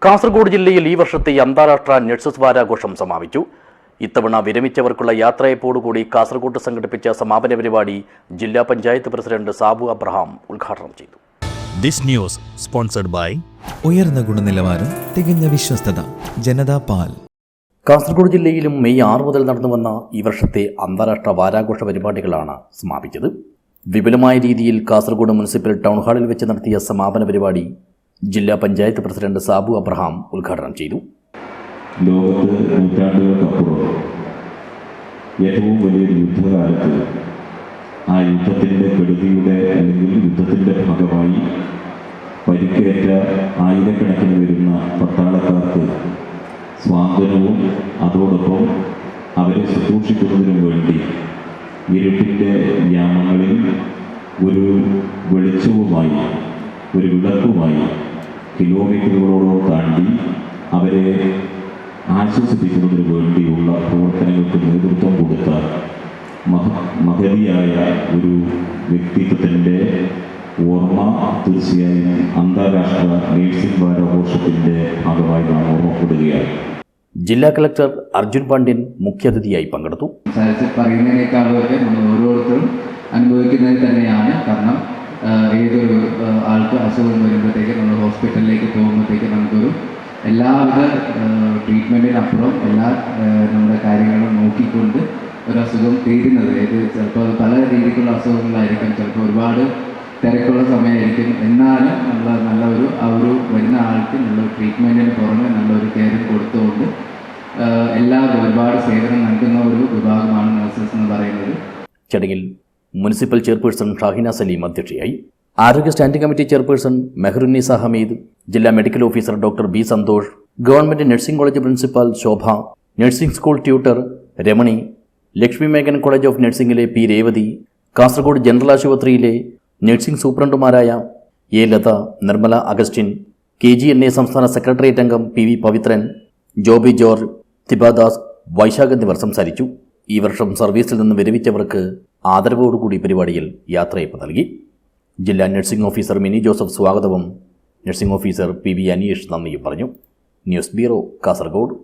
കാസർഗോഡ് ജില്ലയിൽ ഈ വർഷത്തെ അന്താരാഷ്ട്ര നഴ്സസ് വാരാഘോഷം സമാപിച്ചു. ഇത്തവണ വിരമിച്ചവർക്കുള്ള യാത്രയപ്പോടുകൂടി കാസർഗോഡ് സംഘടിപ്പിച്ച സമാപന പരിപാടി ജില്ലാ പഞ്ചായത്ത് പ്രസിഡന്റ് സാബു അബ്രഹാം ഉദ്ഘാടനം ചെയ്തു. ദിസ് ന്യൂസ് സ്പോൺസർഡ് ബൈ ഉയർന്ന ഗുണനിലവാരം, തികഞ്ഞ വിശ്വസ്തത, ജനതാ പാൽ. കാസർഗോഡ് ജില്ലയിലും മെയ് 6 മുതൽ നടന്നുവന്ന ഈ വർഷത്തെ അന്താരാഷ്ട്ര വാരാഘോഷ പരിപാടികളാണ് സമാപിച്ചത്. വിപുലമായ രീതിയിൽ കാസർഗോഡ് മുനിസിപ്പൽ ടൗൺ ഹാളിൽ വെച്ച് നടത്തിയ സമാപന പരിപാടി ജില്ലാ പഞ്ചായത്ത് പ്രസിഡന്റ് സാബു അബ്രഹാം ഉദ്ഘാടനം ചെയ്തു. ലോകത്ത് നൂറ്റാണ്ടുകൾക്കപ്പുറം ഏറ്റവും വലിയൊരു യുദ്ധകാലത്ത് ആ യുദ്ധത്തിൻ്റെ കെടുതിയുടെ അല്ലെങ്കിൽ യുദ്ധത്തിൻ്റെ ഭാഗമായി പരിക്കേറ്റ ആയിരക്കണക്കിന് വരുന്ന പട്ടാളക്കാർക്ക് സ്വാതന്ത്ര്യവും അതോടൊപ്പം അവരെ ശുശ്രൂഷിക്കുന്നതിനും വേണ്ടി ഇരുട്ടിൻ്റെ യാമങ്ങളിൽ ഒരു വെളിച്ചവുമായി, ഒരു വിളക്കുമായി കിലോമീറ്ററുകളോളം താണ്ടി അവരെ ആശ്വസിപ്പിക്കുന്നതിന് വേണ്ടിയുള്ള പ്രവർത്തനങ്ങൾക്ക് നേതൃത്വം കൊടുത്ത മഹതിയായ ഒരു വ്യക്തിത്വത്തിൻ്റെ ഓർമ്മ തീർച്ചയായും അന്താരാഷ്ട്ര നേഴ്സിംഗ് വാരാഘോഷത്തിൻ്റെ ഭാഗമായി നാം ഓർമ്മപ്പെടുകയാണ്. ജില്ലാ കളക്ടർ അർജുൻ പാണ്ഡ്യൻ മുഖ്യാതിഥിയായി പങ്കെടുത്തു. പറയുന്നതിനേക്കാളൊക്കെ നമ്മൾ ഓരോരുത്തരും അനുഭവിക്കുന്നത് തന്നെയാണ്. കാരണം ഏതൊരു ആൾക്ക് അസുഖം വരുമ്പോഴത്തേക്ക് നമ്മൾ ഹോസ്പിറ്റലിലേക്ക് പോകുമ്പോഴത്തേക്ക് നമുക്കൊരു എല്ലാവിധ ട്രീറ്റ്മെൻറ്റിനപ്പുറം എല്ലാ നമ്മുടെ കാര്യങ്ങളും നോക്കിക്കൊണ്ട് ഒരു അസുഖം തീരുന്നത് ചിലപ്പോൾ പല രീതിക്കുള്ള അസുഖങ്ങളായിരിക്കും, ചിലപ്പോൾ ഒരുപാട് തിരക്കുള്ള സമയമായിരിക്കും. എന്നാലും നല്ല ഒരു വരുന്ന ആൾക്ക് നല്ല ട്രീറ്റ്മെൻറ്റിന് പുറമെ നല്ലൊരു കെയറിങ് കൊടുത്തുകൊണ്ട് എല്ലാവരും ഒരുപാട് സേവനം നൽകുന്ന ഒരു വിഭാഗമാണ് നഴ്സസ് എന്ന് പറയുന്നത്. ചടങ്ങിൽ മുനിസിപ്പൽ ചെയർപേഴ്സൺ ഷാഹിന സലീം അധ്യക്ഷയായി. ആരോഗ്യ standing committee chairperson Meharunnisa Hameed, ജില്ലാ medical officer doctor B Santhosh, government nursing college principal Shobha, nursing school tutor Ramani, Lakshmi മേഘൻ കോളേജ് ഓഫ് നഴ്സിംഗിലെ പി രേവതി, കാസർഗോഡ് ജനറൽ ആശുപത്രിയിലെ നഴ്സിംഗ് സൂപ്രണ്ടുമാരായ എ ലത, നിർമ്മല അഗസ്റ്റിൻ, KGNA സംസ്ഥാന സെക്രട്ടേറിയറ്റ് അംഗം PV പവിത്രൻ, ജോബി ജോർജ്, തിബാദാസ്, വൈശാഖ് എന്നിവർ സംസാരിച്ചു. ഈ വർഷം സർവീസിൽ നിന്ന് വിരമിച്ചവർക്ക് ആദരവോടുകൂടി പരിപാടിയിൽ യാത്രയപ്പ് നൽകി. ജില്ലാ നഴ്സിംഗ് ഓഫീസർ മിനി ജോസഫ് സ്വാഗതവും നഴ്സിംഗ് ഓഫീസർ PV അനീഷ് നന്ദിയും പറഞ്ഞു. News bureau, Kasaragod.